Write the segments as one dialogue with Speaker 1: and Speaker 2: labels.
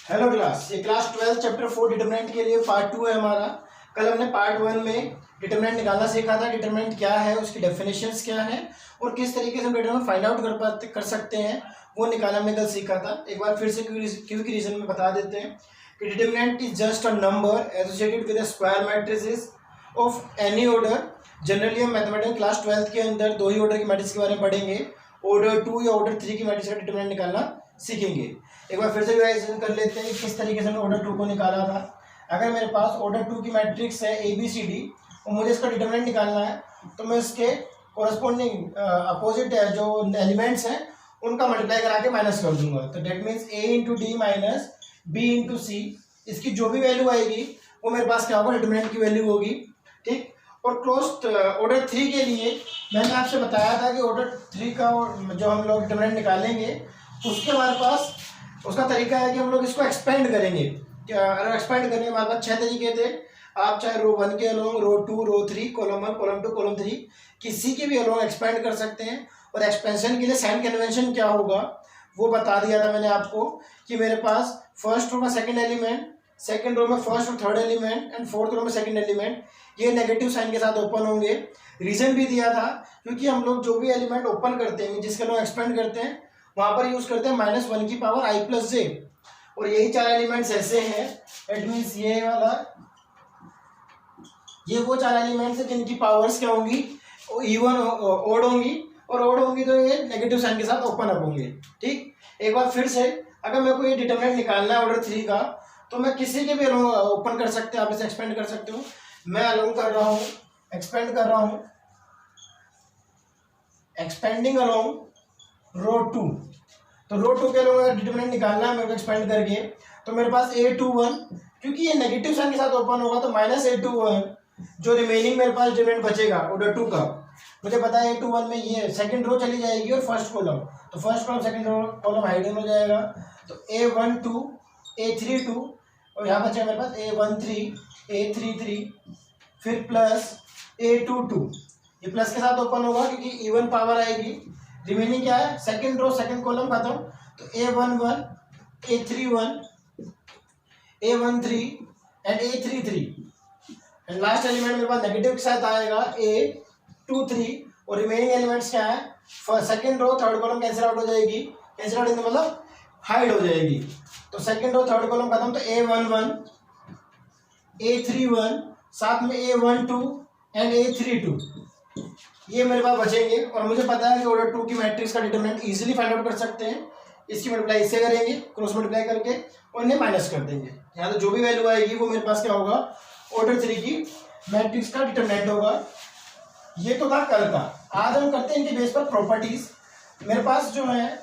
Speaker 1: Hello class, ये class 12 chapter 4 determinant के लिए पार्ट 2 है हमारा। कल हमने पार्ट 1 में डिटरमिनेंट निकालना सीखा था। डिटरमिनेंट क्या है, उसकी डेफिनेशंस क्या है और किस तरीके से हम डिटरमिनेंट फाइंड आउट कर सकते हैं, वो निकालना हमने कल सीखा था। एक बार फिर से क्विक रीजन में बता देते हैं कि determinant is just a number associated with square matrices of any order. Generally हम मैथमेटिक्स क्लास 12 के अंदर दो ही ऑर्डर की मैट्रिक्स के बारे में पढ़ेंगे, ऑर्डर 2 या ऑर्डर 3 की मैट्रिक्स का डिटरमिनेंट निकालना सीखेंगे। एक बार फिर से रिवाइजन कर लेते हैं किस तरीके से हमने ऑर्डर 2 को निकाला था। अगर मेरे पास ऑर्डर 2 की मैट्रिक्स है ABCD और मुझे इसका डिटरमिनेंट निकालना है, तो मैं इसके कोरस्पॉन्डिंग अपोजिट जो एलिमेंट्स हैं उनका मल्टीप्लाई करा के माइनस कर दूंगा। तो that means A into D minus B into C, इसकी जो भी वैल्यू आएगी वो मेरे पास क्या होगा, डिटरमिनेंट की वैल्यू होगी। ठीक। और क्लोज ऑर्डर 3 के लिए मैंने आपसे बताया था कि ऑर्डर 3 का जो हम लोग डिटरमिनेंट निकालेंगे उसके हमारे पास उसका तरीका है कि हम लोग इसको एक्सपेंड करेंगे। अगर एक्सपेंड करने के हमारे पास 6 तरीके थे। आप चाहे रो 1 के अलोंग, रो 2, रो 3, कॉलम 1, कॉलम 2, कॉलम 3 किसी के भी अलोंग एक्सपेंड कर सकते हैं। और एक्सपेंशन के लिए साइन कन्वेंशन क्या होगा वो बता दिया था मैंने आपको कि मेरे पास फर्स्ट रो में सेकेंड एलिमेंट, सेकेंड रो में फर्स्ट और third element and fourth row में सेकेंड एलिमेंट, ये नेगेटिव साइन के साथ ओपन होंगे। रीजन भी दिया था क्योंकि हम लोग जो भी एलिमेंट ओपन करते हैं, जिसके लोग एक्सपेंड करते हैं, वहां पर यूज करते हैं -1 की पावर i प्लस जे। और यही 4 एलिमेंट्स ऐसे हैं, इट मीन्स ये वाला, ये वो 4 एलिमेंट्स हैं जिनकी पावर्स क्या होंगी, इवन ओड होंगी। और ओड होंगी तो ये नेगेटिव साइन के साथ ओपन अप होंगे। ठीक। एक बार फिर से, अगर मेरे को ये डिटरमिनेंट निकालना है ऑर्डर 3 का, तो मैं किसी के भी अलोंग ओपन कर सकते हैं, आप इसे एक्सपेंड कर सकते हो। मैं अलोंग कर रहा हूँ, एक्सपेंड कर रहा हूँ, एक्सपेंडिंग अलोंग रो 2। तो रो 2 के लोग अगर डिटरमिनेंट निकालना है मेरे को एक्सपेंड करके, तो मेरे पास A21, क्योंकि ये नेगेटिव साइन के साथ ओपन होगा तो -A21 जो रिमेनिंग मेरे पास डिटरमिनेंट बचेगा ऑर्डर 2 का, मुझे पता है A21 में ये सेकंड रो चली जाएगी और फर्स्ट कॉलम, तो first column second column hidden हो जाएगा। तो A12, A32 और यहाँ बचेगा मेरे पास A13, A33, फिर प्लस A22, ये प्लस के साथ ओपन होगा क्योंकि इवन पावर आएगी। रिमेनिंग क्या है, सेकंड रो सेकंड कॉलम खत्म, तो A11, A31, A13 and A33 and last element मेरे पास नेगेटिव के साथ आएगा A23। और रिमेनिंग एलिमेंट्स क्या है, second row third column cancel out हो जाएगी, कैंसिल आउट मतलब हाइड हो जाएगी। तो सेकंड रो थर्ड कॉलम खत्म, तो A11, A31, साथ में A12 एंड A32, ये मेरे पास बचेंगे। और मुझे पता है कि ऑर्डर 2 की मैट्रिक्स का डिटरमिनेंट इजीली फाइंड आउट कर सकते हैं। इसकी मल्टीप्लाई इससे करेंगे, क्रॉस मल्टीप्लाई करके, और इन्हें माइनस कर देंगे। यहाँ तो जो भी वैल्यू आएगी वो मेरे पास क्या होगा, ऑर्डर 3 की मैट्रिक्स का डिटरमिनेंट होगा। ये तो था कल का। आज हम करते हैं इनके बेस पर प्रॉपर्टीज। मेरे पास जो है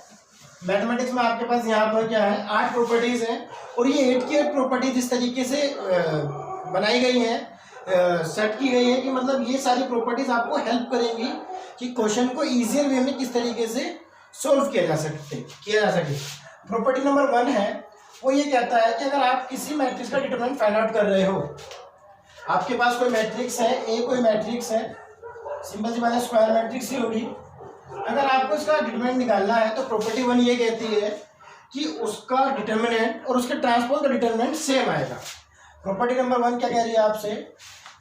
Speaker 1: मैथमेटिक्स में आपके पास यहाँ पर क्या है, 8 प्रॉपर्टीज हैं। और ये 8 की 8 प्रॉपर्टीज इस तरीके से बनाई गई हैं, सेट की गई है कि मतलब ये सारी प्रॉपर्टीज आपको हेल्प करेंगी कि क्वेश्चन को इजियर वे में किस तरीके से सोल्व किया जा सके। प्रॉपर्टी नंबर 1 है, वो ये कहता है कि अगर आप किसी मैट्रिक्स का डिटरमिनेंट फाइंड आउट कर रहे हो, आपके पास कोई मैट्रिक्स है, ए कोई मैट्रिक्स है, सिंपल सी बात है, स्क्वायर मैट्रिक्स ही होगी। अगर आपको इसका डिटरमिनेंट निकालना है तो प्रॉपर्टी 1 ये कहती है कि उसका डिटरमिनेंट और उसके ट्रांसपोज का डिटरमिनेंट सेम आएगा। प्रॉपर्टी नंबर 1 क्या कह रही है आपसे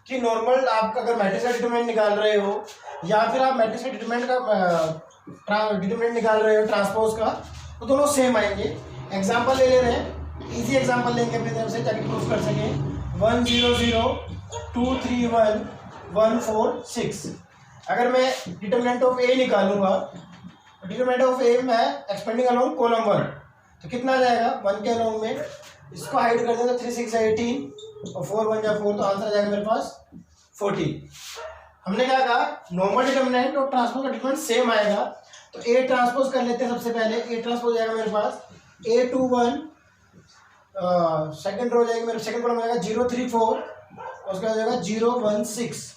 Speaker 1: कि नॉर्मल आपका अगर मैट्रिक्स का डिटरमिनेंट निकाल रहे हो या फिर आप मैट्रिक्स के डिटरमिनेंट निकाल रहे हो ट्रांसपोज का, तो दोनों सेम आएंगे। एग्जांपल ले रहे हैं, इजी एग्जांपल लेंगे अपनी तरफ से ताकि प्रूफ कर सकें। 1 0 0 2 3 1 1 4 6। अगर मैं डिटरमिनेंट ऑफ A निकालूंगा, डिटरमिनेंट ऑफ A में एक्सपेंडिंग अलोंग कॉलम 1, तो कितना आ जाएगा 1 के अलोंग में, इसको हाइड कर दें तो 3 6 18 और 4 1 4, तो आंसर आ जाएगा मेरे पास 14। हमने क्या कहा, नॉर्मल डिटरमिनेंट और ट्रांसपोज का डिटरमिनेंट सेम आएगा। तो A ट्रांसपोज कर लेते हैं सबसे पहले। A ट्रांसपोज जाएगा मेरे पास A21, सेकंड रो जाएगी मेरे, सेकंड कॉलम जाएगा 0 3 4, उसके बाद जाएगा 0 1 6।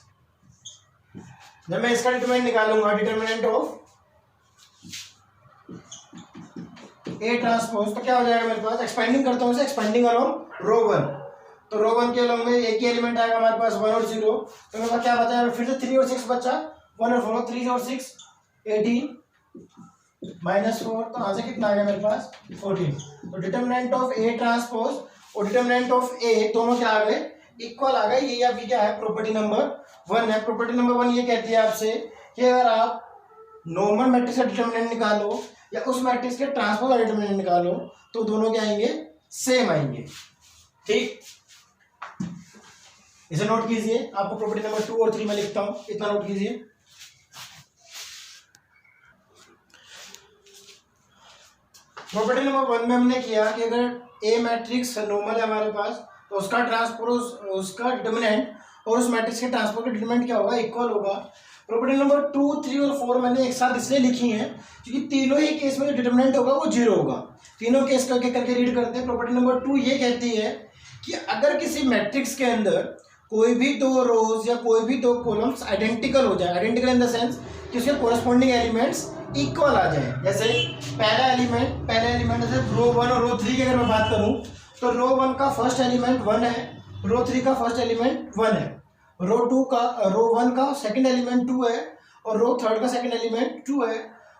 Speaker 1: जब मैं इसका डिटरमिनेंट निकालूंगा, डिटरमिनेंट ऑफ A ट्रांसपोज, तो क्या हो जाएगा मेरे पास, एक्सपेंडिंग करता हूँ इसे, एक्सपेंडिंग अलोंग रो 1, तो रो 1 के अलोंग में एक ही एलिमेंट आएगा हमारे पास 1 और 0, तो मेरे पास क्या बचा है, फिर से 3 और 6 बचा, 1 और 4, 3 और 6 18, -4, तो यहाँ से कितना आ गया मेरे पास 14। तो डिटर्मिनेंट ऑफ ए ट्रांसपोज और डिटर्मिनेंट ऑफ ए दोनों क्या आ गए, इक्वल आ गए। ये आपकी क्या है, प्रॉपर्टी नंबर 1 है। प्रॉपर्टी नंबर 1 ये कहती है आपसे कि अगर आप नॉर्मल मैट्रिक्स का डिटर्मिनेंट निकालो या उस मैट्रिक्स के ट्रांसपोज का डिटर्मिनेंट निकालो तो दोनों क्या आएंगे, सेम आएंगे। ठीक, इसे नोट कीजिए। आपको प्रॉपर्टी नंबर 2 और 3 में लिखता हूं, इतना नोट कीजिए। प्रॉपर्टी नंबर 1 में हमने किया कि अगर ए मैट्रिक्स नॉर्मल है हमारे पास तो उसका ट्रांसपोज, उसका डिटर्मिनेंट और उस मैट्रिक्स के ट्रांसपोज का डिटर्मिनेंट क्या होगा, इक्वल होगा। प्रॉपर्टी नंबर 2, 3 और 4 मैंने एक साथ इसलिए लिखी है क्योंकि तीनों ही केस में जो डिटर्मिनेंट होगा वो 0 होगा। तीनों केस करके रीड करते हैं। प्रॉपर्टी नंबर 2 ये कहती है कि अगर किसी मैट्रिक्स के अंदर कोई भी दो रोज या कोई भी दो कॉलम्स आइडेंटिकल हो जाए, आइडेंटिकल इन द सेंस कि उसके कोरस्पॉन्डिंग एलिमेंट्स इक्वल आ जाए। जैसे पहले एलिमेंट जैसे रो 1 और रो 3 की अगर मैं बात करूं तो रो 1 का फर्स्ट एलिमेंट 1 है, रो 3 का फर्स्ट एलिमेंट 1 है, रो 1 का सेकंड एलिमेंट 2 है और रो 3 का सेकंड एलिमेंट 2 है,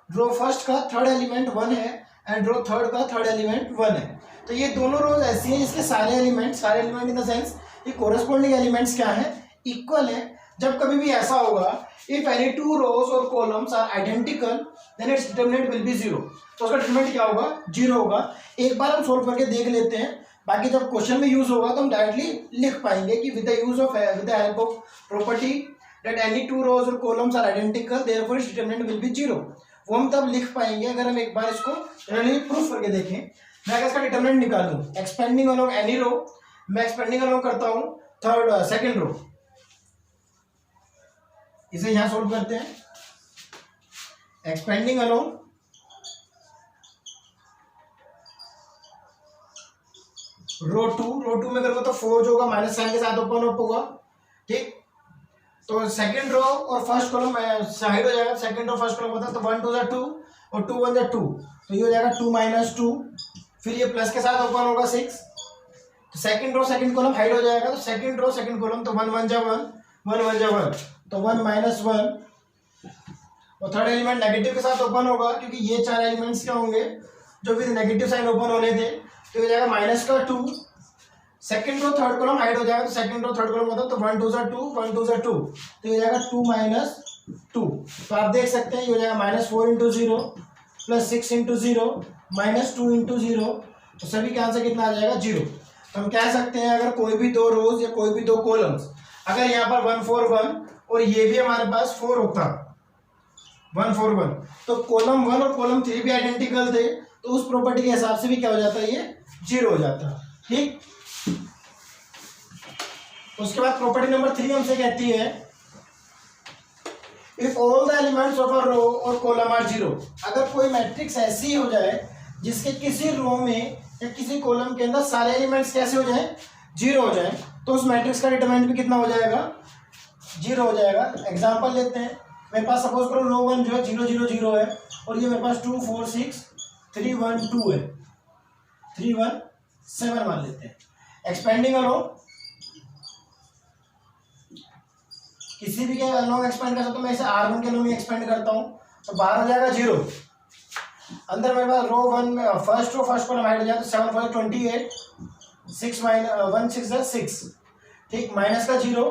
Speaker 1: रो फर्स्ट का थर्ड एलिमेंट 1 है एंड रो 3 का थर्ड एलिमेंट 1 है। तो ये दोनों रोज ऐसी हैं जिसके सारे एलिमेंट इन द सेंस ये कोरस्पॉन्डिंग एलिमेंट्स क्या है, इक्वल है। जब कभी भी ऐसा होगा, इफ एनी टू रोज और columns are identical then its determinant will be 0। तो उसका डिटर्मिनेंट क्या होगा, 0 होगा। एक बार हम सोल्व करके देख लेते हैं, बाकी जब क्वेश्चन में यूज होगा तो हम डायरेक्टली लिख पाएंगे कि with the help of property that any two rows और columns are identical therefore its determinant will be 0। वो हम तब लिख पाएंगे अगर हम एक बार इसको प्रूफ करके देखें। मैं अगर इसका डिटर्मिनेंट निकालूं एक्सपेंडिंग अलोंग एनी रो, मैं एक्सपेंडिंग अलोंग करता हूं सेकंड रो, इसे यहां सोल्व करते हैं। एक्सपेंडिंग अलोंग रो 2 में करूंगा तो 4 जो होगा माइनस साइन के साथ ओपन अप होगा। ठीक, तो सेकंड रो और फर्स्ट कॉलम साइड हो जाएगा। सेकंड रो फर्स्ट कॉलम होता है तो 1 2 2 और 2 1 2, तो ये हो जाएगा 2 - 2, फिर ये प्लस के साथ ओपन होगा 6। तो second row second column hide हो जाएगा, तो सेकंड रो सेकंड कॉलम तो 1 1 जा 1 1 1 जा 1, तो 1 - 1 और थर्ड एलिमेंट नेगेटिव के साथ ओपन होगा क्योंकि ये चार एलिमेंट्स क्या होंगे जो विद नेगेटिव साइन ओपन होने थे, तो हो जाएगा -2। Second row third column hide हो जाएगा, तो सेकंड रो थर्ड कॉलम होता है तो 1 2 जा 2 1 2 जा 2, तो ये हो जाएगा 2 - 2। तो आप देख सकते हैं ये हो जाएगा -4 × 0 + 6 × 0 -2 × 0, तो सभी के आंसर कितना आ जाएगा 0। तो हम कह सकते हैं अगर कोई भी दो रोज या कोई भी दो कॉलम्स, अगर यहाँ पर 1 4 1 और ये भी हमारे पास 4 होता 1 4 1, तो कॉलम 1 और कॉलम 3 भी आइडेंटिकल थे, तो उस प्रॉपर्टी के हिसाब से भी क्या हो जाता है, ये 0 हो जाता। ठीक, उसके बाद प्रॉपर्टी नंबर 3 हमसे कहती है if all the elements of a row और कॉलम आर 0, अगर कोई मैट्रिक्स ऐसी हो जाए जिसके किसी रो में या किसी कॉलम के अंदर सारे एलिमेंट्स कैसे हो जाए, 0 हो जाए, तो उस मैट्रिक्स का डिटरमिनेंट भी कितना हो जाएगा, 0 हो जाएगा। एग्जांपल लेते हैं, मेरे पास सपोज करो रो 1 जो है 0 0 0 है और ये मेरे पास 2 4 6 3 1 2 है, 3 1 7 मान लेते हैं। एक्सपेंडिंग अलोंग किसी भी के अलोंग एक्सपेंड कर सकता हूँ, मैं इसे R1 के अलोंग एक्सपेंड करता हूँ, तो बाहर हो जाएगा 0। अंदर मेरे पास रो 1 में फर्स्ट कॉलम हाइड हो जाए तो 7 4 28 6 1 6 6। ठीक, माइनस का 0,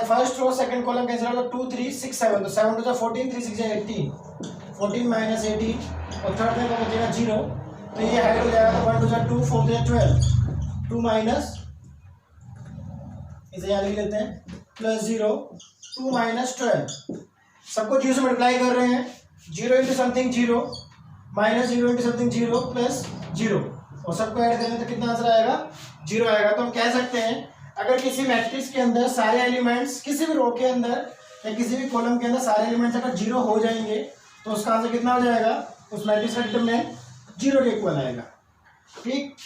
Speaker 1: first row second column cancel होगा 2 3 6 7, तो 7 2 14 3 6 18 14 - 18 और थर्ड में बचेगा 0, तो ये हाइड हो जाएगा तो 1 2 2 4 3 12 2 माइनस, इसे यहाँ लिख लेते हैं +0 2 - 12, सबको 0 से मल्टीप्लाई कर रहे हैं, 0 × समथिंग 0 -0 × समथिंग 0 +0 और सबको ऐड करें तो कितना आंसर आएगा, 0 आएगा। तो हम कह सकते हैं अगर किसी मैट्रिक्स के अंदर सारे एलिमेंट्स किसी भी रो के अंदर या किसी भी कॉलम के अंदर सारे एलिमेंट्स अगर 0 हो जाएंगे तो उसका आंसर कितना हो जाएगा, उस मैट्रिक्स का डिटरमिनेंट 0 के इक्वल आएगा। ठीक,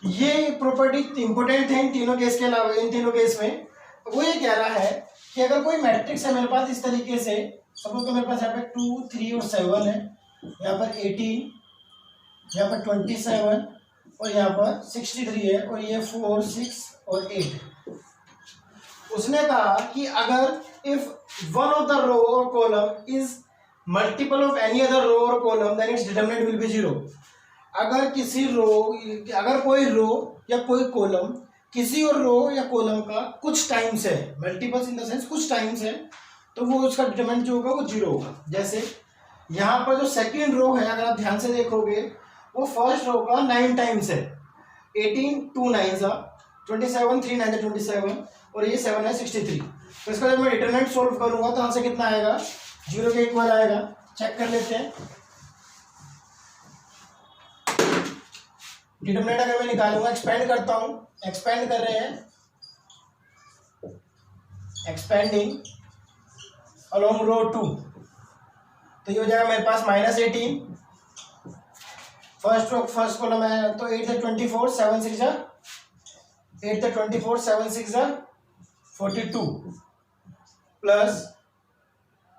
Speaker 1: ये प्रॉपर्टी इंपोर्टेंट है इन तीनों केस के अलावा, इन तीनों केस में वो ये कह रहा है कि अगर कोई मैट्रिक्स है मेरे पास इस तरीके से, सपोज तो मेरे पास यहाँ पे 2 3 और 7 है, यहाँ पर 18, यहाँ पर 27 और यहाँ पर 63 है और ये 4 6 और 8। उसने कहा कि अगर if one of the row और column is multiple of any other row और column then its determinant will be zero. अगर किसी रो, अगर कोई रो या कोई कॉलम किसी और रो या कॉलम का कुछ टाइम्स है, मल्टीपल्स इन द सेंस कुछ टाइम्स है, तो वो उसका डिटरमिनेंट जो होगा वो जीरो होगा। जैसे यहाँ पर जो सेकंड रो है, अगर आप ध्यान से देखोगे, वो फर्स्ट रो का 9 टाइम्स है। 18 2 9 27, 3 9 27, और ये 7 है 63। तो इसका जब मैं डिटरमिनेंट सोल्व करूंगा तो यहाँ से कितना आएगा, जीरो के इक्वल आएगा। चेक कर लेते हैं। डिटरमिनेंट अगर मैं निकालूंगा, एक्सपेंड करता हूं, एक्सपेंड कर रहे हैं, एक्सपेंडिंग अलोंग रो 2, तो ये हो जाएगा मेरे पास -18। फर्स्ट कॉलम है तो 8 से 24 7 6 8 से 24 7 6 42 प्लस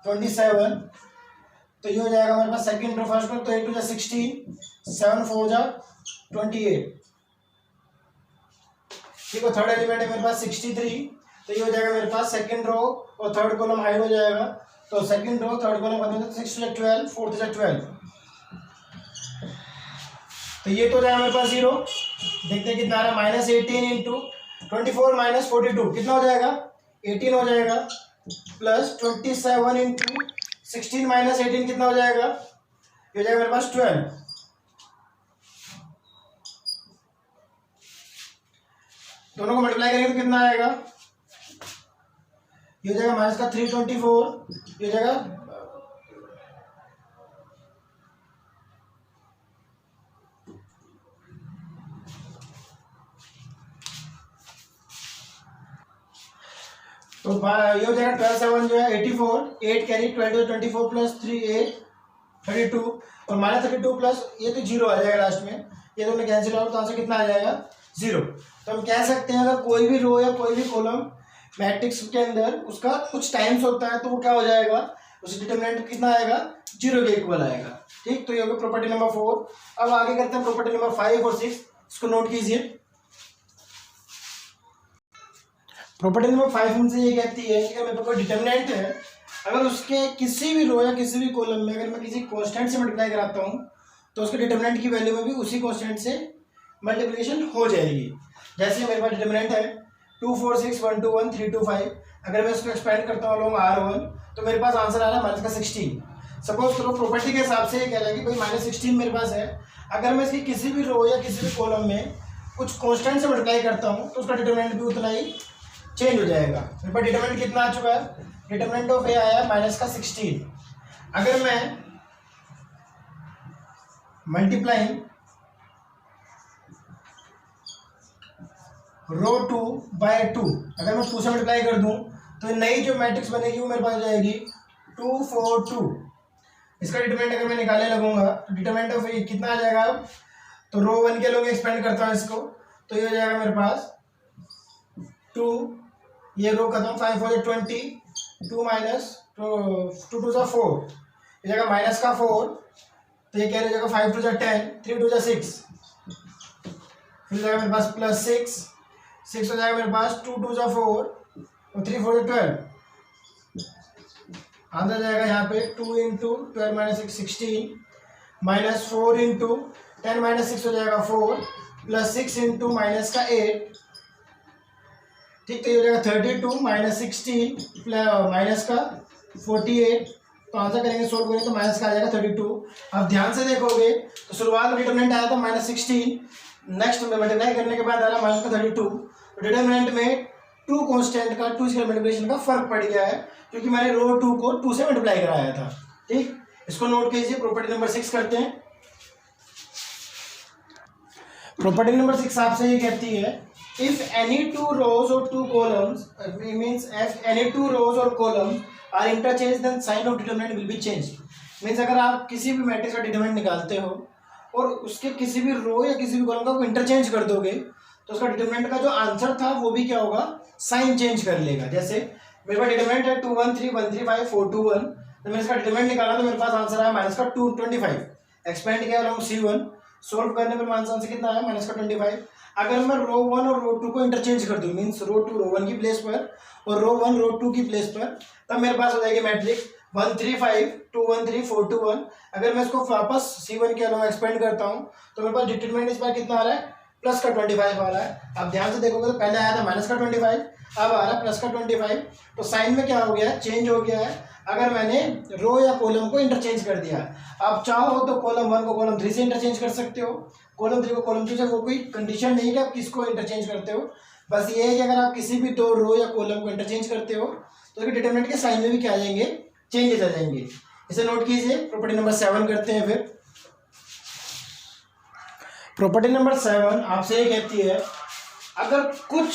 Speaker 1: 27, तो ये हो जाएगा मेरे पास सेकंड रो फर्स्ट रो, तो 8 2 16 7 4 28। ठीक है, थर्ड एलिमेंट है मेरे पास 63, तो ये हो जाएगा मेरे पास सेकंड रो और थर्ड कॉलम हाइड हो जाएगा, तो सेकंड रो थर्ड कॉलम बनेगा 6 2 12 4 2 12, तो ये तो हो जाएगा मेरे पास जीरो। देखते हैं कितना आ रहा है, -18 इंटू 24 माइनस 42 कितना हो जाएगा, 18 हो जाएगा, प्लस 27 इंटू 16 माइनस 18 कितना हो जाएगा, ये हो जाएगा मेरे पास 12। दोनों को मल्टीप्लाई करेंगे तो कितना आएगा, ये हो जाएगा माइनस का 324, ये हो जाएगा तो ये हो जाएगा 12 7 जो है 84, 8 कैरी 12 24 प्लस 3 8 32, और -32 प्लस ये तो जीरो आ जाएगा लास्ट में, ये दोनों कैंसिल आउट, तो आंसर कितना आ जाएगा, जीरो। तो हम कह सकते हैं अगर कोई भी रो या कोई भी कॉलम मैट्रिक्स के अंदर उसका कुछ टाइम्स होता है तो वो क्या हो जाएगा, उस डिटरमिनेंट कितना आएगा, जीरो के इक्वल आएगा। ठीक, तो ये होगा प्रॉपर्टी नंबर 4। अब आगे करते हैं प्रॉपर्टी नंबर 5 और 6, इसको नोट कीजिए। प्रॉपर्टी नंबर 5 हमसे ये कहती है कि मेरे पास कोई डिटरमिनेंट है, अगर उसके किसी भी रो या किसी भी कॉलम में अगर मैं किसी कांस्टेंट से मल्टीप्लाई कराता हूँ तो उसके डिटरमिनेंट की वैल्यू में भी उसी कांस्टेंट से मल्टीप्लिकेशन हो जाएगी। जैसे मेरे पास डिटरमिनेंट है 2 4 6 1 2 1 3 2 5, अगर मैं इसको एक्सपेंड करता हूँ अलोंग R1 तो मेरे पास आंसर आ रहा है -16। सपोज करो प्रॉपर्टी के हिसाब से ये कह रहा है कि भाई -16 मेरे पास है, अगर मैं इसकी किसी भी रो या किसी भी कॉलम में कुछ कांस्टेंट से मल्टीप्लाई करता हूँ तो उसका डिटरमिनेंट भी उतना ही चेंज हो जाएगा। मेरे पास डिटरमिनेंट कितना आ चुका है, डिटरमिनेंट ऑफ ए आया -16। अगर मैं मल्टीप्लाइंग रो 2 बाय 2, अगर मैं 2 से मल्टीप्लाई कर दूं तो नई जो मैट्रिक्स बनेगी वो मेरे पास जाएगी 2 4 2। इसका डिटरमिनेंट अगर मैं निकालने लगूंगा तो डिटरमिनेंट ऑफ ए कितना आ जाएगा, तो रो 1 के लोग एक्सपेंड करता हूँ इसको, तो ये हो जाएगा मेरे पास 2, ये रो खत्म, 5 4 20, 2 माइनस 2 2 4, ये जाएगा माइनस का 4, तो ये क्या हो जाएगा 5 2 10, 3 2 6, फिर जाएगा मेरे पास प्लस 6 हो जाएगा मेरे पास 2 2 4 और 3 4 12, आंसर जाएगा यहाँ पे 2 into 12 minus 6 16, minus 4 into 10 minus 6 हो जाएगा 4, प्लस 6 इंटू माइनस का 8, ठीक, तो ये हो जाएगा 32 माइनस 16 माइनस का 48, तो आंसर करेंगे सोल्व करेंगे तो माइनस का आ जाएगा 32। अब ध्यान से देखोगे तो शुरुआत में डिटरमिनेंट आया था -16, नेक्स्ट में मल्टीप्लाई करने के बाद आ रहा माइनस का 32, डिटरमिनेंट में 2 कांस्टेंट का 2 स्केलर मल्टीप्लिकेशन का फर्क पड़ गया है क्योंकि मैंने रो 2 को 2 से मल्टीप्लाई कराया था। ठीक, इसको नोट कीजिए। प्रॉपर्टी नंबर 6 करते हैं। प्रॉपर्टी नंबर 6 आपसे ये कहती है if any two rows or two columns means if any two rows or columns are interchanged then sign of determinant will be changed। Means अगर आप किसी भी मैट्रिक्स का डिटरमिनेंट निकालते हो और उसके किसी भी रो या किसी भी कॉलम का इंटरचेंज कर दोगे तो उसका डिटरमिनेंट का जो आंसर था वो भी क्या होगा, साइन चेंज कर लेगा। जैसे मेरे पास डिटरमिनेंट है 2 1 3 1 3 5 4 2 1, तो मैंने इसका डिटरमिनेंट निकाला तो मेरे पास आंसर आया माइनस का 25, एक्सपेंड किया अलोंग C1, सोल्व करने पर आंसर कितना आया माइनस का 25। अगर मैं रो 1 और रो 2 को इंटरचेंज कर दूं, मीन्स रो 2 रो 1 की प्लेस पर और रो 1 रो 2 की प्लेस पर, तब मेरे पास हो जाएगी मैट्रिक्स 135 213 421। अगर मैं इसको वापस C1 के अलावा एक्सपेंड करता हूँ तो मेरे पास डिटरमिनेंट इस बार कितना आ रहा है, प्लस का 25 आ रहा है। आप ध्यान से देखोगे तो पहले आया था माइनस का 25, अब आ रहा है प्लस का 25। तो साइन में क्या हो गया है, चेंज हो गया है। अगर मैंने रो या कॉलम को इंटरचेंज कर दिया, आप चाहो तो कॉलम 1 को कॉलम 3 से इंटरचेंज कर सकते हो, कॉलम 3 को कॉलम 2 से। वो कोई कंडीशन नहीं है कि आप किसको इंटरचेंज करते हो, बस ये है कि अगर आप किसी भी दो रो या कॉलम को इंटरचेंज करते हो तो उसके डिटरमिनेंट के साइन में भी क्या आ जाएंगे, चेंजेस आ जाएंगे। इसे नोट कीजिए। प्रॉपर्टी नंबर 7 करते हैं। फिर प्रॉपर्टी नंबर 7 आपसे ये कहती है, अगर कुछ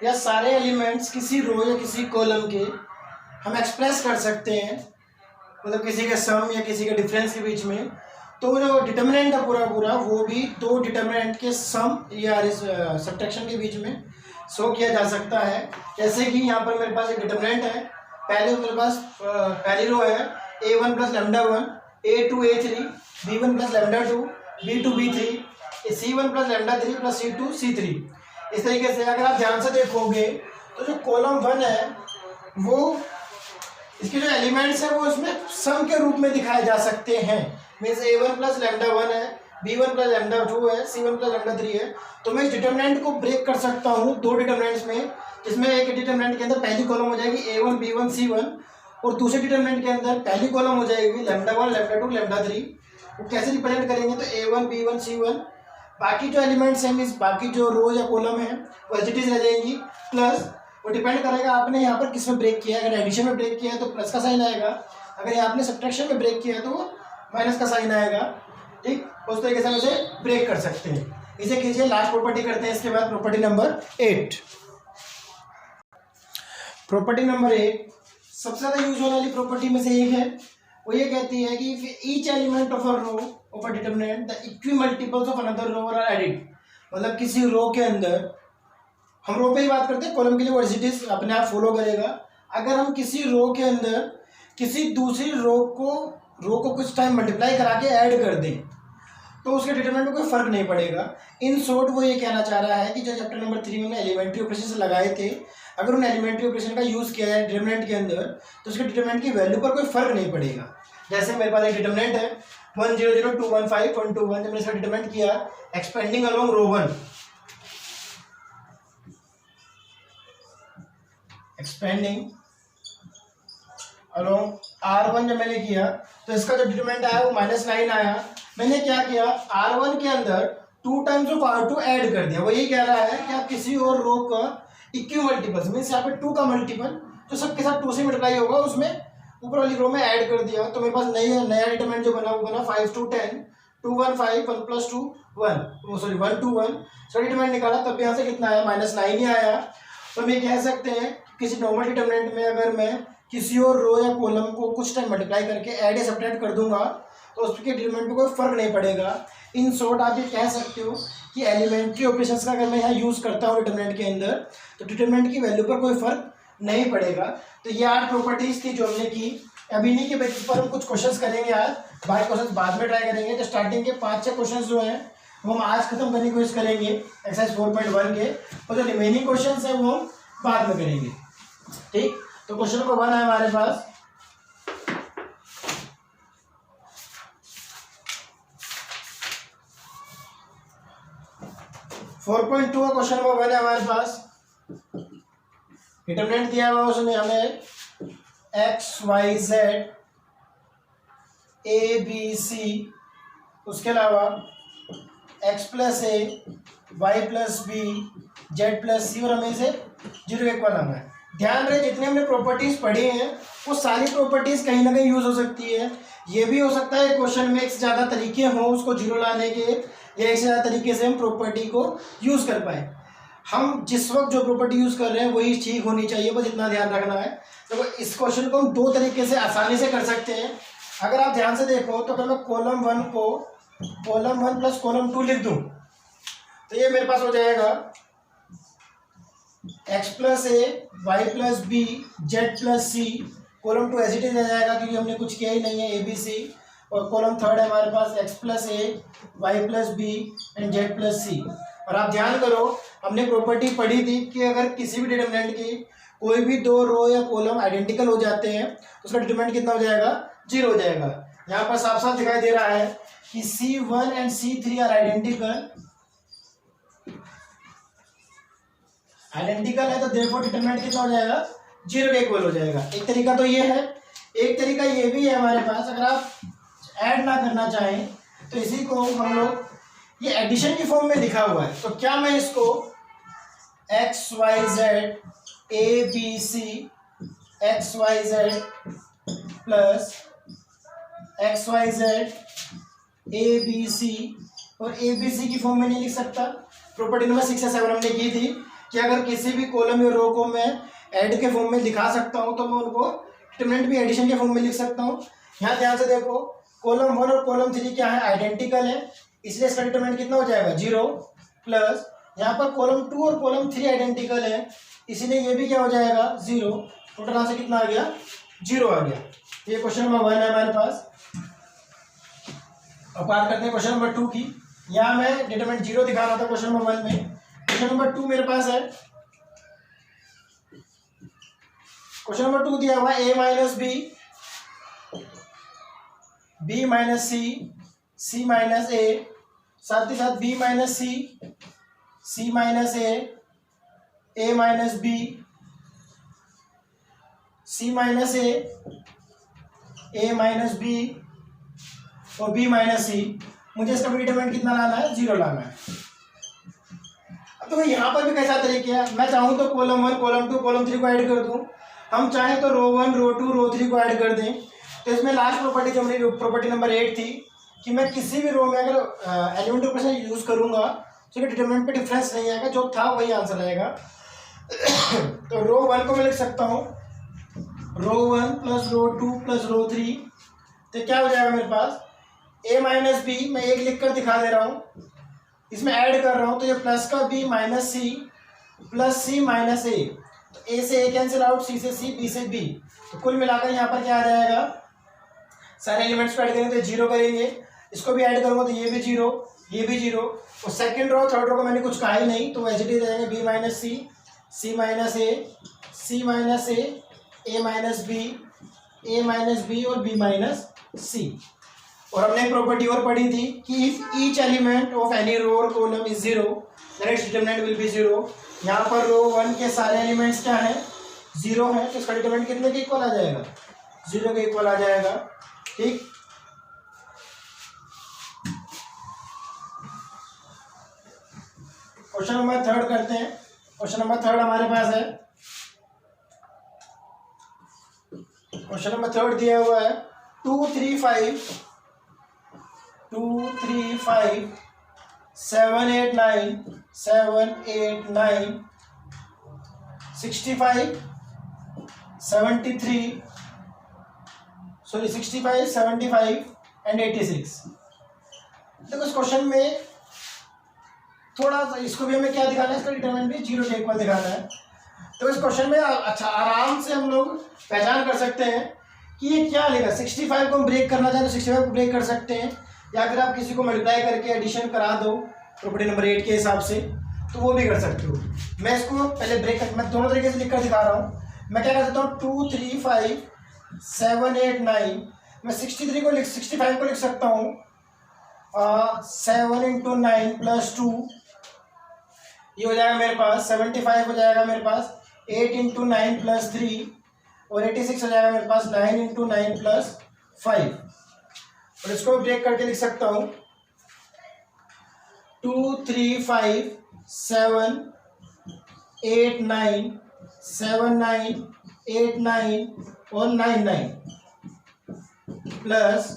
Speaker 1: या सारे एलिमेंट्स किसी रो या किसी कॉलम के हम एक्सप्रेस कर सकते हैं, मतलब किसी के सम या किसी के डिफरेंस के बीच में, तो जो डिटरमिनेंट है पूरा पूरा वो भी दो डिटरमिनेंट के सम या सब्ट्रैक्शन के बीच में शो किया जा सकता है। जैसे कि यहाँ पर मेरे पास एक डिटरमिनेंट है, पहले मेरे पास पहली रो है a1 plus lambda 1, a2 a3, b1 plus lambda 2, b2 b3, c1 plus lambda 3 plus c2 c3। इस तरीके से अगर आप ध्यान से देखोगे तो जो कॉलम 1 है वो इसके जो एलिमेंट्स है वो इसमें सम के रूप में दिखाए जा सकते हैं। मीन्स a1 प्लस लैम्डा 1 है, b1 प्लस लैम्डा 2 है, c1 प्लस लैम्डा 3 है। तो मैं इस डिटरमिनेंट को ब्रेक कर सकता हूँ दो डिटरमिनेंट्स में, जिसमें एक डिटरमिनेंट के अंदर पहली कॉलम हो जाएगी a1 b1 c1 और दूसरे डिटरमिनेंट के अंदर पहली कॉलम हो जाएगी लैम्डा 1 लैम्डा 2 लैम्डा 3। वो कैसे रिप्रेजेंट करेंगे, तो a1 b1 c1, बाकी जो एलिमेंट्स हैं मीन्स बाकी जो रो या कॉलम है वो एज इट इज रह जाएंगी, प्लस वो डिपेंड करेगा आपने यहाँ पर किस में ब्रेक किया है। अगर एडिशन में ब्रेक किया है तो प्लस का साइन आएगा, अगर यहाँ आपने सब्ट्रैक्शन में ब्रेक किया है तो माइनस का साइन आएगा। ठीक, उस तरीके से हम इसे ब्रेक कर सकते हैं। इसे कीजिए। लास्ट प्रॉपर्टी करते हैं इसके बाद, प्रॉपर्टी नंबर 8। प्रॉपर्टी नंबर 8 सबसे ज़्यादा यूज होने वाली प्रॉपर्टी में से एक है। वो ये कहती है कि if each element of a row of a determinant the equimultiples of another row are added. मतलब किसी रो के अंदर, हम रो पे ही बात करते हैं, कॉलम के लिए वर्सिटीज अपने आप फॉलो करेगा। अगर हम किसी रो के अंदर किसी दूसरी रो को कुछ टाइम मल्टीप्लाई करा के ऐड कर दें तो उसके डिटरमिनेंट में कोई फर्क नहीं पड़ेगा। इन शॉर्ट वो ये कहना चाह रहा है कि जो चैप्टर नंबर 3 में एलिमेंट्री ऑपरेशन लगाए थे, अगर उन एलिमेंट्री ऑपरेशन का यूज किया जाए डिटरमिनेंट के अंदर तो उसके डिटरमिनेंट की वैल्यू पर कोई फर्क नहीं पड़ेगा। जैसे मेरे पास एक डिटरमिनेंट है 1 0 0 2 1 5 1 2 1, जब मैंने इसका डिटरमिनेंट किया एक्सपेंडिंग अलोंग रो 1, एक्सपेंडिंग अलोंग R1 जब मैंने किया तो इसका जो डिटरमिनेंट आया वो -9 आया। मैंने क्या किया, R1 के अंदर 2 टाइम्स ऑफ R2 ऐड कर दिया। वो यही कह रहा है कि आप किसी और रो का इक्वी मल्टीपल्स मीन्स यहाँ पे 2 का मल्टीपल जो सबके साथ 2 से मल्टीप्लाई होगा उसमें ऊपर वाली रो में ऐड कर दिया। तो मेरे पास नया डिटरमिनेंट जो बना वो बना 5 2 10 2 1 5 1 प्लस 2 1 सॉरी 1 2 1। सो डिटरमिनेंट निकाला तब यहाँ से कितना आया, -9 ही आया। तो हम ये कह सकते हैं किसी नॉर्मल डिटरमिनेंट में अगर मैं किसी और रो या कॉलम को कुछ टाइम मल्टीप्लाई करके ऐड या सब्ट्रैक्ट कर दूंगा तो उसके डिटरमिनेंट में कोई फर्क नहीं पड़ेगा। इन शॉर्ट आप ये कह सकते हो कि एलिमेंट्री ऑपरेशंस का अगर मैं यहाँ यूज़ करता हूँ डिटरमिनेंट के अंदर तो डिटरमिनेंट की वैल्यू पर कोई फर्क नहीं पड़ेगा। तो ये 8 प्रॉपर्टीज थी जो हमने की। अभी इन्हीं के बेसिस पर हम कुछ क्वेश्चंस करेंगे आज, बाकी क्वेश्चंस बाद में ट्राई करेंगे। तो स्टार्टिंग के 5-6 क्वेश्चंस जो हैं वो हम आज खत्म करने की कोशिश करेंगे एक्सरसाइज 4.1 के, और जो रिमेनिंग क्वेश्चंस हैं वो हम बाद में करेंगे। ठीक, तो क्वेश्चन नंबर 1 है हमारे पास, (4.2) का क्वेश्चन नंबर 1 है हमारे पास। डिटरमिनेंट दिया हुआ उसने हमें x y z a b c, उसके अलावा x plus a y plus b z plus c, और हमें इसे 0 1 बनाना है। ध्यान रहे जितने हमने प्रॉपर्टीज पढ़ी हैं वो सारी प्रॉपर्टीज कहीं ना कहीं यूज हो सकती है। ये भी हो सकता है क्वेश्चन में एक से ज़्यादा तरीके हों उसको 0 लाने के, या एक से ज़्यादा तरीके से हम प्रॉपर्टी को यूज़ कर पाए। हम जिस वक्त जो प्रॉपर्टी यूज़ कर रहे हैं वही ठीक होनी चाहिए, बस इतना ध्यान रखना है। तो इस क्वेश्चन को हम 2 तरीके से आसानी से कर सकते हैं। अगर आप ध्यान से देखो तो अगर मैं कॉलम 1 को कॉलम 1 प्लस कॉलम 2 लिख दूँ तो ये मेरे पास हो जाएगा x plus a y plus b z plus c, column 2 as it is आ जाएगा क्योंकि हमने कुछ किया ही नहीं है, ए बी सी, और कॉलम 3 है हमारे पास x plus a y plus b and z plus c. और आप ध्यान करो हमने प्रॉपर्टी पढ़ी थी कि अगर किसी भी डिटरमिनेंट की कोई भी दो रो या कॉलम आइडेंटिकल हो जाते हैं तो उसका डिटरमिनेंट कितना हो जाएगा, 0 हो जाएगा। यहाँ पर साफ साफ दिखाई दे रहा है कि C1 and C3 are identical है, तो देयरफॉर डिटरमिनेंट कितना हो जाएगा, 0 के इक्वल हो जाएगा। एक तरीका तो ये है, एक तरीका ये भी है हमारे पास, अगर आप ऐड ना करना चाहें तो इसी को हम लोग, ये एडिशन की फॉर्म में लिखा हुआ है, तो क्या मैं इसको XYZ ABC XYZ plus XYZ ABC और ABC की फॉर्म में नहीं लिख सकता। प्रॉपर्टी नंबर 6 या 7 हमने की थी कि अगर किसी भी कॉलम या रो को मैं ऐड के फॉर्म में दिखा सकता हूं तो मैं उनको डिटरमिनेंट भी एडिशन के फॉर्म में लिख सकता हूं। यहाँ ध्यान से देखो, कॉलम 1 और कॉलम 3 क्या है, आइडेंटिकल है, इसलिए इसका डिटरमिनेंट कितना हो जाएगा, 0 प्लस यहाँ पर कॉलम 2 और कॉलम 3 आइडेंटिकल है, इसीलिए ये भी क्या हो जाएगा, 0। टोटल यहाँ से कितना आ गया, 0 आ गया। ये क्वेश्चन नंबर 1 है हमारे पास। अब बात करते हैं क्वेश्चन नंबर 2 की। यहाँ मैं डिटरमिनेंट 0 दिखा रहा था क्वेश्चन नंबर 1 में। क्वेश्चन नंबर 2 मेरे पास है, क्वेश्चन नंबर 2 दिया हुआ a minus B, b minus C, c minus a, साथ ही साथ b minus C, c minus a minus b, c minus a minus b और b माइनस सी। मुझे इसका डिटरमिनेंट कितना लाना है, 0 लाना है। अब तो यहाँ पर भी कैसा तरीका है, मैं चाहूँ तो कॉलम 1 कॉलम 2 कॉलम 3 को ऐड कर दूँ, हम चाहें तो रो 1 रो 2 रो 3 को ऐड कर दें। तो इसमें लास्ट प्रॉपर्टी जो मेरी प्रॉपर्टी नंबर 8 थी कि मैं किसी भी रो में अगर एलिमेंट ऑपरेशन यूज़ करूँगा तो डिटरमिनेंट पे डिफरेंस नहीं आएगा, जो था वही आंसर आएगा। तो रो 1 को मैं लिख सकता हूँ रो 1 प्लस रो 2 प्लस रो 3, तो क्या हो जाएगा मेरे पास, a माइनस बी, मैं एक लिख कर दिखा दे रहा हूँ, इसमें ऐड कर रहा हूँ तो ये प्लस का b माइनस सी प्लस सी माइनस ए, तो a से a कैंसिल आउट, c से c, b से b, तो कुल मिलाकर यहाँ पर क्या आ जाएगा, सारे एलिमेंट्स को ऐड करेंगे तो 0 करेंगे, इसको भी ऐड करूँगा तो ये भी 0 ये भी 0, और सेकंड रो थर्ड रो को मैंने कुछ कहा ही नहीं तो एच डी जाएंगे b minus C, c minus a, c minus a minus b, a minus b और b माइनस सी। और हमने एक प्रॉपर्टी और पढ़ी थी कि if each element of any row और column is 0 then its determinant will be 0। यहाँ पर रो 1 के सारे एलिमेंट्स क्या हैं, 0 है, तो इसका डिटरमिनेंट कितने के इक्वल आ जाएगा, 0 के इक्वल आ जाएगा। ठीक, क्वेश्चन नंबर 3 करते हैं। क्वेश्चन नंबर 3 हमारे पास है, क्वेश्चन नंबर 3 दिया हुआ है 2 3 5 7 8 9 65 73 65 75 एंड 86। देखो इस क्वेश्चन में थोड़ा सा इसको भी हमें क्या दिखाना है, इसका डिटरमिनेंट भी 0 के इक्वल दिखाना है। तो इस क्वेश्चन में अच्छा आराम से हम लोग पहचान कर सकते हैं कि ये क्या लेगा। 65 को हम ब्रेक करना चाहें तो 65 को ब्रेक कर सकते हैं, या फिर आप किसी को मल्टीप्लाई करके एडिशन करा दो प्रॉपर्टी नंबर 8 के हिसाब से तो वो भी कर सकते हो। मैं इसको पहले ब्रेक कर, मैं दोनों तरीके से लिख कर दिखा रहा हूँ। मैं क्या कर सकता हूँ 2 3 5 7 8 9, मैं 63 को 65 को लिख सकता हूँ 7 इंटू 9 प्लस 2, ये हो जाएगा मेरे पास 75 हो जाएगा मेरे पास 8 इंटू 9 प्लस 3, और 86 हो जाएगा मेरे पास 9 इंटू 9 प्लस 5। और इसको ब्रेक करके लिख सकता हूँ 2 3 5 7 8 9 7 9 8 9 और 9 9 प्लस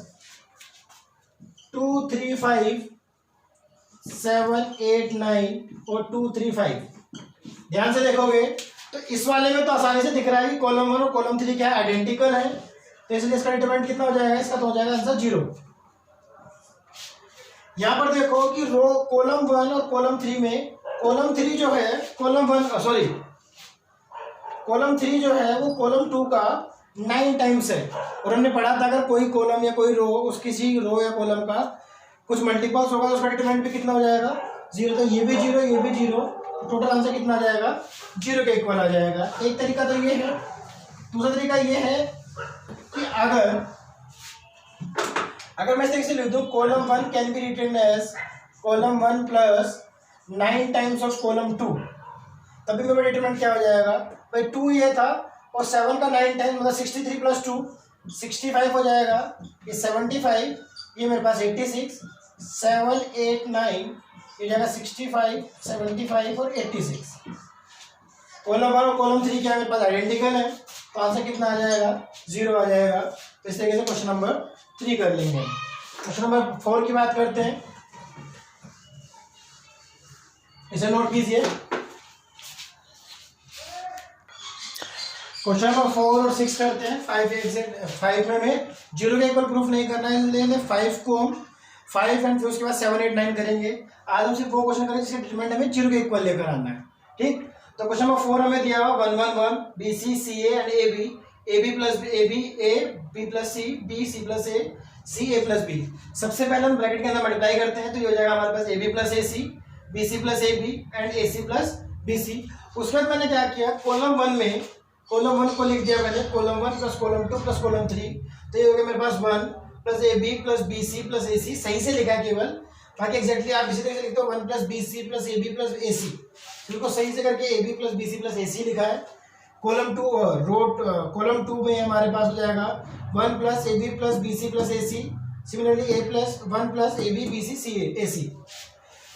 Speaker 1: 2 3 5 7 8 9 और 2 3 5। ध्यान से देखोगे तो इस वाले में तो आसानी से दिख रहा है कि कॉलम 1 और कॉलम 3 क्या है, आइडेंटिकल है, तो इसलिए इसका डिटरमिनेंट कितना हो जाएगा, इसका तो हो जाएगा आंसर 0। यहाँ पर देखो कि रो कॉलम 1 और कॉलम 3 में कॉलम 3 जो है कॉलम 3 जो है वो कॉलम 2 का 9 टाइम्स है। और हमने पढ़ा था अगर कोई कॉलम या कोई रो उस किसी रो या कॉलम का कुछ मल्टीपल्स होगा तो उसका डिटरमिनेंट भी कितना हो जाएगा, 0। तो ये भी 0 ये भी 0 टोटल आंसर कितना आ जाएगा, 0 के इक्वल आ जाएगा। एक तरीका तो ये है। दूसरा तरीका ये है कि अगर मैं इस तरीके से लिख दूं, column 1 can be written as column 1 plus 9 times of column 2, तभी मेरा डिटरमिनेंट क्या हो जाएगा भाई, 2 ये था और 7 का 9 टाइम्स मतलब 63 प्लस 2 65 हो जाएगा। ये 75, ये मेरे पास 86, 7 8 9 ये जाएगा 65 75 और 86। कॉलम 1 और कॉलम 3 क्या मेरे पास आइडेंटिकल है, तो आंसर कितना आ जाएगा, 0 आ जाएगा। तो इस तरीके से क्वेश्चन नंबर 3 कर लेंगे। क्वेश्चन नंबर 4 की बात करते हैं, इसे नोट कीजिए। क्वेश्चन नंबर 4 और 6 करते हैं। 5 में हमें 0 के इक्वल प्रूफ नहीं करना है, इसलिए 5 को हम 5 एंड फिर उसके बाद 7 8 9 करेंगे। आज हम सिर्फ वो क्वेश्चन करेंगे जिसके डिटरमिनेंट हमें 0 के इक्वल लेकर आना है। ठीक, तो क्वेश्चन नंबर 4 हमें दिया हुआ 1 1 1 B C C A and A B plus A B plus C plus A C A plus B. सबसे पहले हम ब्रैकेट के अंदर मल्टीप्लाई करते हैं, तो ये हो जाएगा हमारे पास a B plus A c, b C plus A B and a C plus B c. उसके बाद मैंने क्या किया, कॉलम 1 में कॉलम 1 को लिख दिया मैंने, column 1 plus column 2 plus column 3, तो ये हो गया मेरे पास 1 plus A B plus B C plus A c. सही से लिखा है केवल, बाकी एग्जैक्टली आप इसी तरह से लिखते हो 1 plus B C plus A B plus A c, बिल्कुल सही से करके a B plus B C plus A c लिखा है। कॉलम 2 में हमारे पास हो जाएगा 1 plus A B plus B C plus A C, similarly A plus 1 plus A B B C C A C.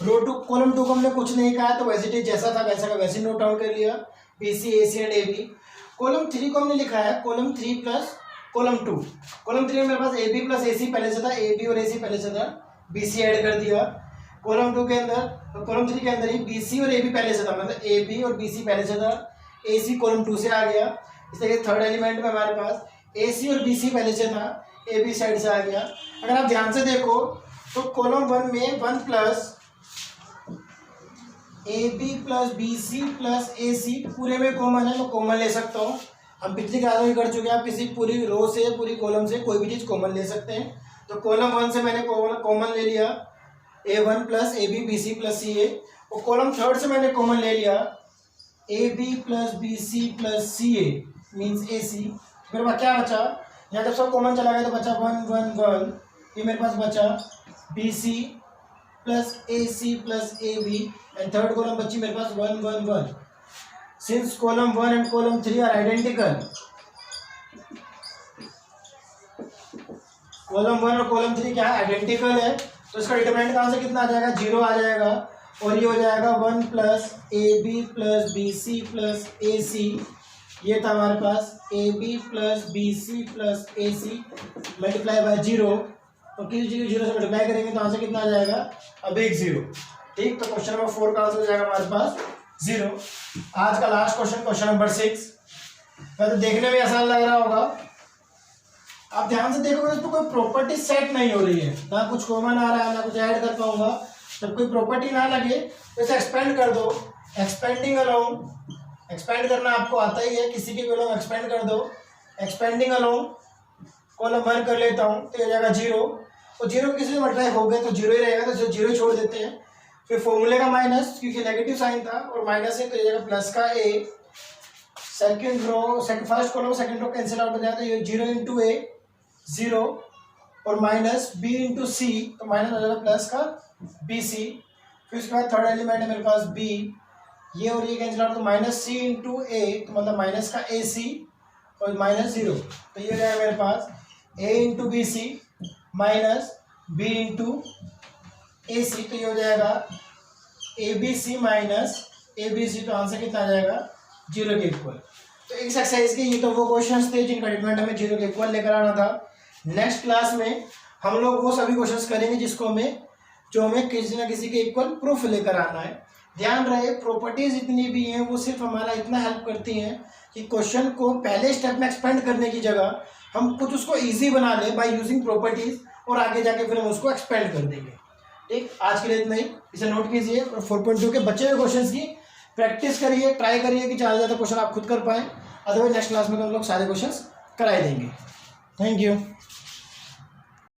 Speaker 1: Row 2 column 2 को हमने कुछ नहीं कहा, तो वैसे ही जैसा था वैसा का वैसे नोट डाउन कर लिया, B C A C and A B. Column 3 को हमने लिखा है कॉलम 3 प्लस कॉलम 2। कॉलम 3 में मेरे पास ए बी प्लस ए सी पहले से था, ए बी और ए सी पहले से था, बी सी ऐड कर दिया। कॉलम 2 के अंदर, तो कॉलम 3 के अंदर ही बी सी और ए बी पहले से था, मतलब ए बी और बी सी पहले से था, ए सी कॉलम 2 से आ गया। इस तरह के थर्ड एलिमेंट में हमारे पास ए सी और बी सी पहले से था, ए बी साइड से आ गया। अगर आप ध्यान से देखो तो कॉलम 1 में 1 plus A B plus B C plus A c पूरे में कॉमन है, मैं कॉमन ले सकता हूँ। हम पिछली क्लास में कर चुके हैं, आप किसी पूरी रो से पूरी कॉलम से कोई भी चीज़ कॉमन ले सकते हैं। तो कॉलम 1 से मैंने कॉमन ले लिया A1 plus A B B C plus c a, और कॉलम 3 से मैंने कॉमन ले लिया a B plus B C plus c a means a c. मेरे पास क्या बचा, यहाँ जब सब कॉमन चला गया तो बचा 1 1 1, ये मेरे पास बचा B C plus A C plus A B and third column बची मेरे पास 1 1 1। Since column 1 and column 3 are identical, column 1 और कॉलम 3 क्या है, आइडेंटिकल है, तो इसका डिटरमिनेंट कहाँ से कितना आ जाएगा, 0 आ जाएगा। और ये हो जाएगा 1 plus A B plus B C plus A c, ये था हमारे पास a B plus B C plus A c multiply by 0, तो किसी चीज़ को 0 से मल्टीप्लाई करेंगे तो आंसर कितना आ जाएगा, अब एक 0। ठीक, तो क्वेश्चन नंबर 4 का आंसर हो जाएगा हमारे पास 0। आज का लास्ट क्वेश्चन, क्वेश्चन नंबर 6। तो देखने में आसान लग रहा होगा, आप ध्यान से देखोगे तो कोई प्रॉपर्टी सेट नहीं हो रही है, ना कुछ कॉमन आ रहा है ना कुछ ऐड कर पाऊंगा। जब कोई प्रॉपर्टी ना लगे तो इसे एक्सपेंड कर दो, एक्सपेंडिंग अलोंग, एक्सपेंड करना आपको आता ही है, किसी के भी अलोंग एक्सपेंड कर दो। एक्सपेंडिंग अलोंग कॉलम 1 कर लेता हूँ तो ये हो जाएगा 0, और 0 किसी से मल्टीप्लाई हो गए तो 0 ही रहेगा, तो 0 छोड़ देते हैं। फिर फॉर्मूले का माइनस, क्योंकि नेगेटिव साइन था और माइनस है तो ये जाएगा प्लस का a. Second row first column second row cancel out हो जाता है, ये 0 इंटू ए 0 और माइनस बी इंटू सी, तो माइनस हो जाएगा प्लस का बी सी। फिर उसके बाद थर्ड एलिमेंट है मेरे पास बी, ये और ये कैंसिल आउट तो माइनस सी इंटू ए, तो मतलब माइनस का ए सी और माइनस 0, तो ये हो जाएगा मेरे पास a into b c minus b into a c, तो ये हो जाएगा a b c minus a b c, तो आंसर कितना आ जाएगा 0 के इक्वल। तो इस एक्सरसाइज के ये तो वो क्वेश्चंस थे जिनका डिटरमिनेंट हमें 0 के इक्वल लेकर आना था। नेक्स्ट क्लास में हम लोग वो सभी क्वेश्चंस करेंगे जिसको हमें किसी ना किसी के इक्वल प्रूफ लेकर आना है। ध्यान रहे प्रॉपर्टीज जितनी भी हैं वो सिर्फ हमारा इतना हेल्प करती हैं कि क्वेश्चन को पहले स्टेप में एक्सपेंड करने की जगह हम कुछ उसको ईजी बना लें बाय यूजिंग प्रॉपर्टीज, और आगे जाके फिर हम उसको एक्सपेंड कर देंगे। ठीक, आज के लिए इतना ही, इसे नोट कीजिए और 4.2 के बचे हुए क्वेश्चन की प्रैक्टिस करिए, ट्राई करिए कि ज़्यादा से ज़्यादा क्वेश्चन आप खुद कर पाएँ। अदरवाइज नेक्स्ट क्लास में हम लोग सारे क्वेश्चन कराए देंगे। Thank you.